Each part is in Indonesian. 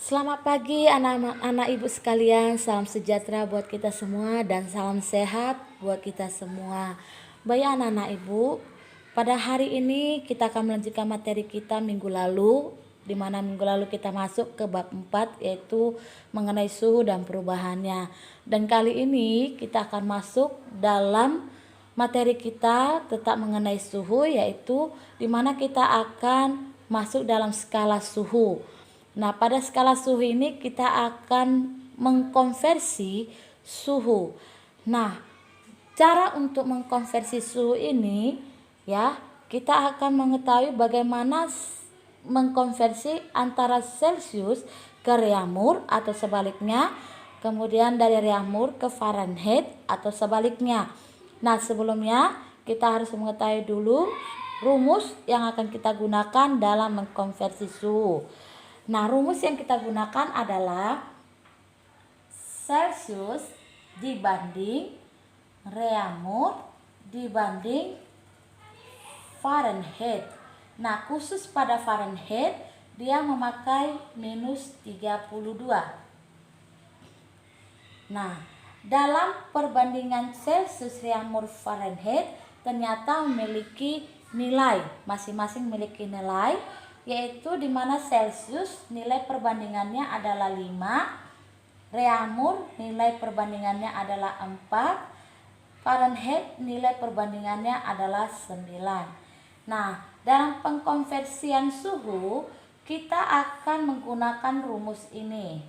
Selamat pagi anak-anak ibu sekalian, salam sejahtera buat kita semua dan salam sehat buat kita semua. Baik anak-anak ibu, pada hari ini kita akan melanjutkan materi kita minggu lalu, di mana minggu lalu kita masuk ke bab 4 yaitu mengenai suhu dan perubahannya. Dan kali ini kita akan masuk dalam materi kita tetap mengenai suhu, yaitu di mana kita akan masuk dalam skala suhu. Nah, pada skala suhu ini kita akan mengkonversi suhu. Nah, cara untuk mengkonversi suhu ini ya, kita akan mengetahui bagaimana mengkonversi antara Celsius ke Reaumur atau sebaliknya, kemudian dari Reaumur ke Fahrenheit atau sebaliknya. Nah, sebelumnya kita harus mengetahui dulu rumus yang akan kita gunakan dalam mengkonversi suhu. Nah, rumus yang kita gunakan adalah Celsius dibanding Reaumur dibanding Fahrenheit. Nah, khusus pada Fahrenheit dia memakai minus 32. Nah, dalam perbandingan Celsius Reaumur Fahrenheit ternyata memiliki nilai, masing-masing memiliki nilai, yaitu di mana Celsius nilai perbandingannya adalah 5, Reaumur nilai perbandingannya adalah 4, Fahrenheit nilai perbandingannya adalah 9. Nah, dalam pengkonversian suhu kita akan menggunakan rumus ini.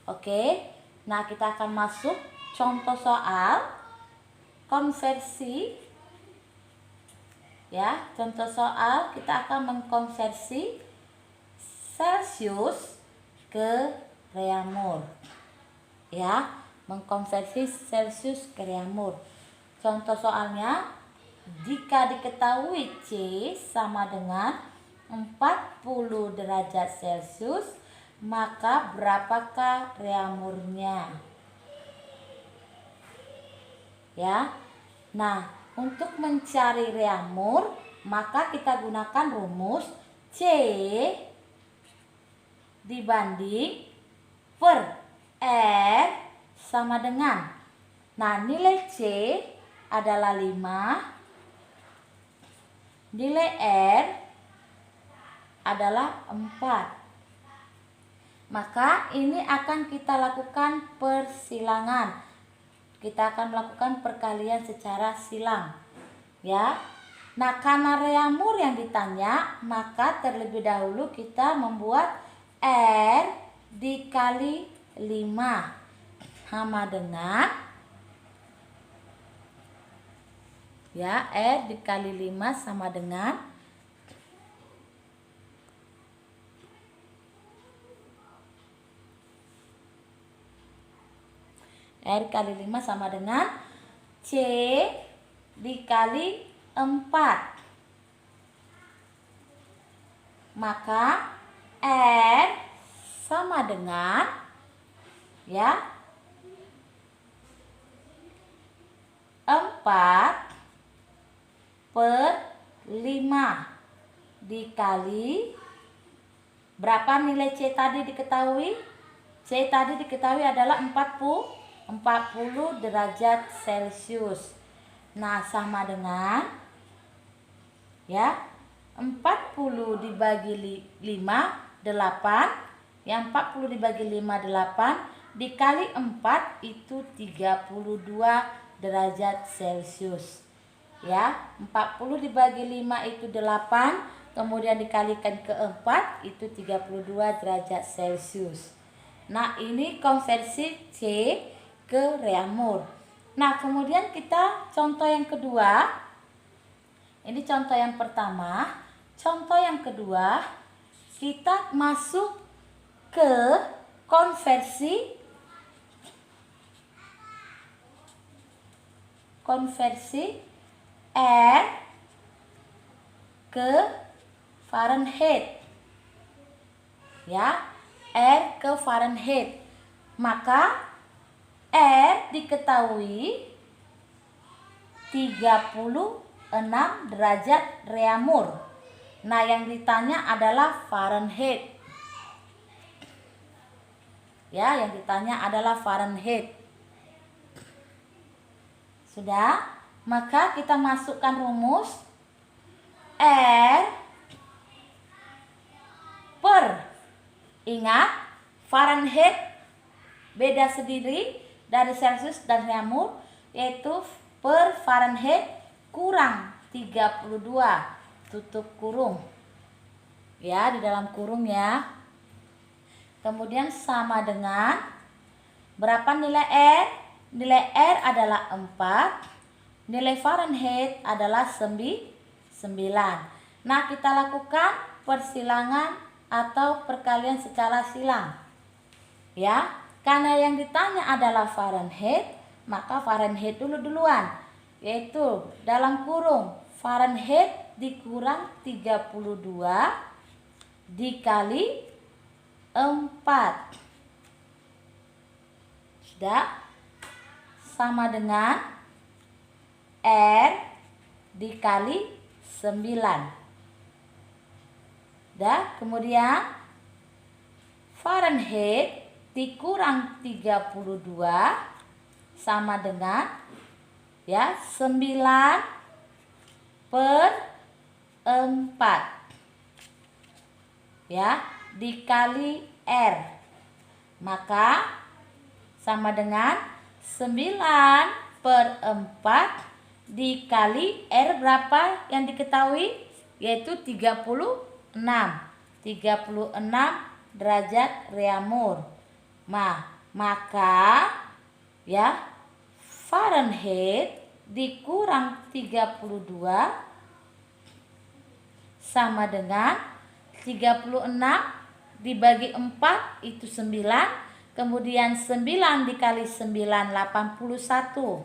Oke, nah kita akan masuk contoh soal konversi. Ya, contoh soal kita akan mengkonversi Celsius ke Reaumur. Ya, mengkonversi Celsius ke Reaumur. Contoh soalnya, jika diketahui C sama dengan 40 derajat Celsius, maka berapakah Reaumurnya? Ya. Nah, untuk mencari Reaumur, maka kita gunakan rumus C dibanding per R sama dengan. Nah, nilai C adalah 5, nilai R adalah 4. Maka ini akan kita lakukan persilangan. Kita akan melakukan perkalian secara silang, ya. Nah, karena Reaumur yang ditanya, maka terlebih dahulu kita membuat R dikali 5 sama dengan, ya, R dikali 5 sama dengan R kali 5 sama dengan C dikali 4. Maka R sama dengan, ya, 4 per 5 dikali berapa nilai C tadi diketahui? C tadi diketahui adalah 40 derajat Celsius. Nah, sama dengan, ya, 40 dibagi 5, 8. Yang 40 dibagi 5, 8. Dikali 4 itu 32 derajat Celsius. Ya, 40 dibagi 5 itu 8. Kemudian dikalikan ke 4 itu 32 derajat Celsius. Nah, ini konversi C ke Reaumur. Nah, kemudian kita contoh yang kedua. Ini contoh yang pertama. Contoh yang kedua, kita masuk ke konversi R ke Fahrenheit. Ya, R ke Fahrenheit. Maka R diketahui 36 derajat Reaumur. Nah, yang ditanya adalah Fahrenheit. Ya, yang ditanya adalah Fahrenheit. Sudah? Maka kita masukkan rumus R per, ingat Fahrenheit beda sendiri dari Celsius dan Reaumur, yaitu per Fahrenheit kurang 32, tutup kurung. Ya, di dalam kurung ya. Kemudian sama dengan berapa nilai R? Nilai R adalah 4. Nilai Fahrenheit adalah 9. Nah, kita lakukan persilangan atau perkalian secara silang. Ya, karena yang ditanya adalah Fahrenheit, maka Fahrenheit duluan, yaitu dalam kurung Fahrenheit dikurang 32 dikali 4. Sudah? Sama dengan R dikali 9. Dah, kemudian Fahrenheit dikurang 32 sama dengan ya 9 per 4. Ya, dikali R. Maka sama dengan 9 per 4 dikali R berapa yang diketahui, yaitu 36 derajat Reaumur. Maka ya Fahrenheit dikurang 32 sama dengan 36 dibagi 4 itu 9, kemudian 9 dikali 9 81.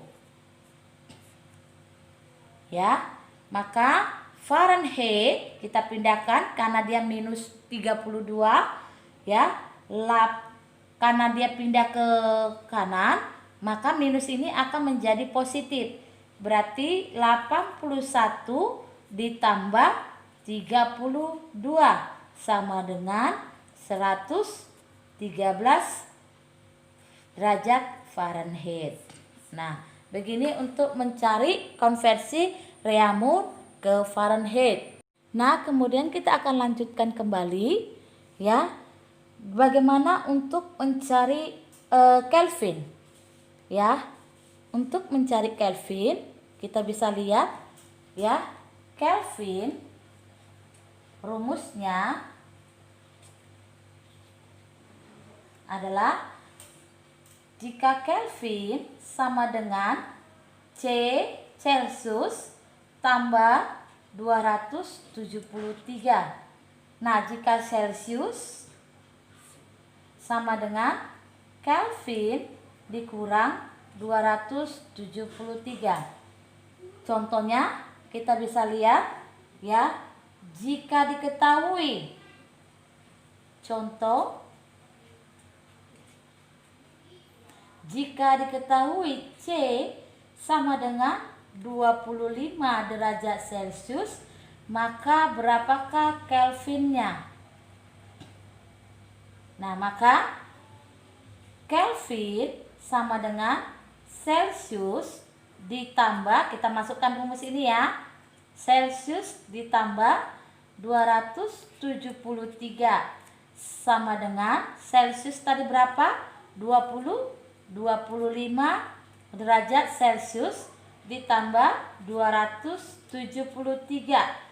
Ya, maka Fahrenheit kita pindahkan karena dia minus 32 ya. Karena dia pindah ke kanan, maka minus ini akan menjadi positif. Berarti 81 ditambah 32 sama dengan 113 derajat Fahrenheit. Nah, begini untuk mencari konversi Reaumur ke Fahrenheit. Nah, kemudian kita akan lanjutkan kembali ya. Bagaimana untuk mencari Kelvin? Ya. Untuk mencari Kelvin, kita bisa lihat ya, Kelvin rumusnya adalah jika Kelvin sama dengan C Celsius tambah 273. Nah, jika Celsius sama dengan Kelvin dikurang 273. Contohnya kita bisa lihat ya, jika diketahui jika diketahui C sama dengan 25 derajat Celcius, maka berapakah Kelvinnya? Nah, maka Kelvin sama dengan Celcius ditambah, kita masukkan rumus ini ya, Celcius ditambah 273 sama dengan Celcius tadi berapa? 25 derajat Celcius ditambah 273.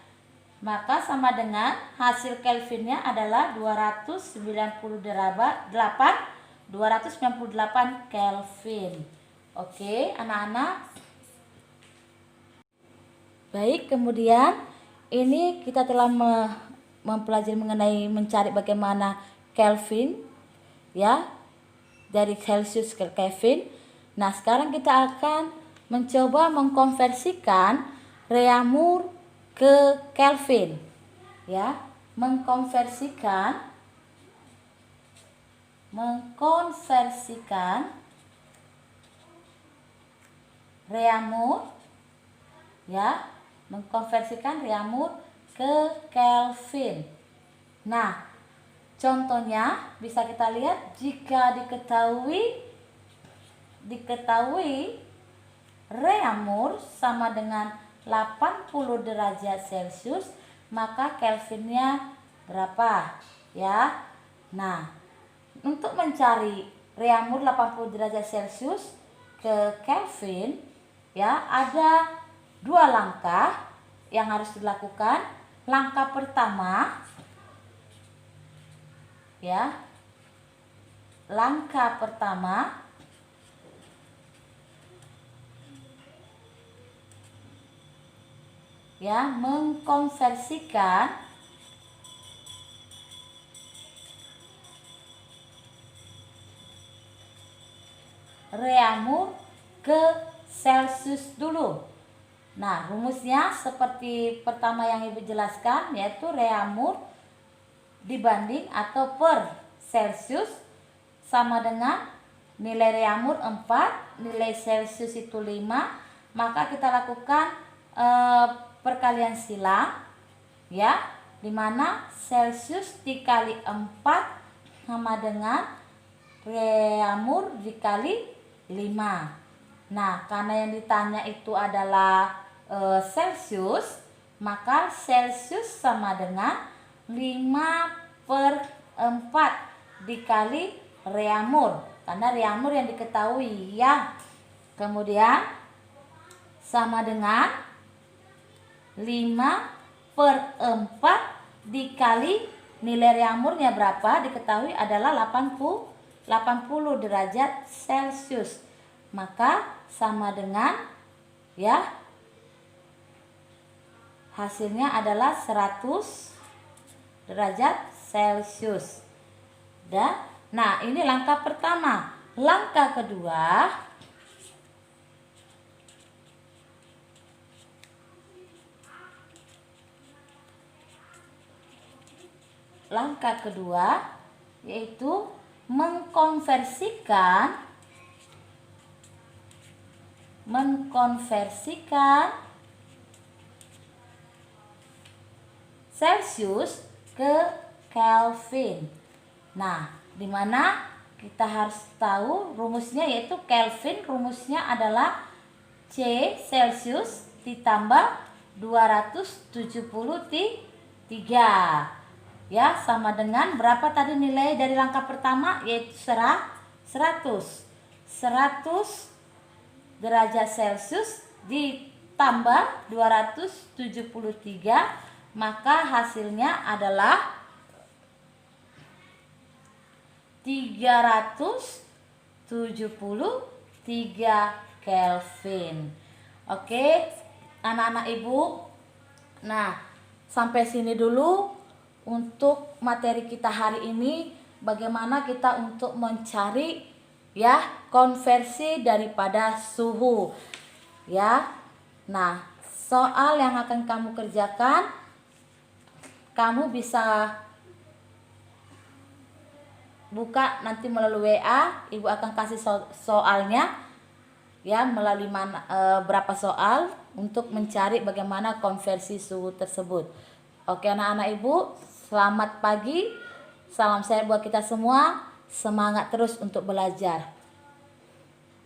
Maka sama dengan hasil Kelvinnya adalah 298 Kelvin. Oke, anak-anak. Baik, kemudian ini kita telah mempelajari mengenai mencari bagaimana Kelvin ya, dari Celsius ke Kelvin. Nah, sekarang kita akan mencoba mengkonversikan Reaumur ke Kelvin ya, mengkonversikan Reaumur ya, mengkonversikan Reaumur ke Kelvin. Nah, contohnya bisa kita lihat jika diketahui Reaumur sama dengan 80 derajat Celcius, maka Kelvinnya berapa ya? Nah, untuk mencari Reaumur 80 derajat Celcius ke Kelvin ya, ada 2 langkah yang harus dilakukan. Langkah pertama ya, mengkonversikan Reaumur ke Celcius dulu. Nah, rumusnya seperti pertama yang Ibu jelaskan, yaitu Reaumur dibanding atau per Celcius sama dengan nilai Reaumur 4, nilai Celcius itu 5. Maka kita lakukan perkalian silang ya, dimana Celcius dikali 4 sama dengan Reaumur dikali 5. Nah, karena yang ditanya itu adalah Celcius, maka Celcius sama dengan 5/4 dikali Reaumur, karena Reaumur yang diketahui ya. Kemudian sama dengan 5/4 dikali nilai Reaumurnya berapa, diketahui adalah 80 derajat Celcius. Maka sama dengan ya, hasilnya adalah 100 derajat Celcius. Nah, ini langkah pertama. Langkah kedua, yaitu mengkonversikan Celcius ke Kelvin. Nah, dimana kita harus tahu rumusnya, yaitu Kelvin rumusnya adalah C Celcius ditambah 273 ya, sama dengan berapa tadi nilai dari langkah pertama, yaitu 100 derajat Celcius ditambah 273, maka hasilnya adalah 373 Kelvin. Oke, anak-anak Ibu. Nah, sampai sini dulu untuk materi kita hari ini. Bagaimana kita untuk mencari ya konversi daripada suhu ya. Nah, soal yang akan kamu kerjakan, kamu bisa buka nanti melalui WA. Ibu akan kasih soalnya ya, melalui berapa soal untuk mencari bagaimana konversi suhu tersebut. Oke anak-anak Ibu, selamat pagi. Salam sehat buat kita semua. Semangat terus untuk belajar.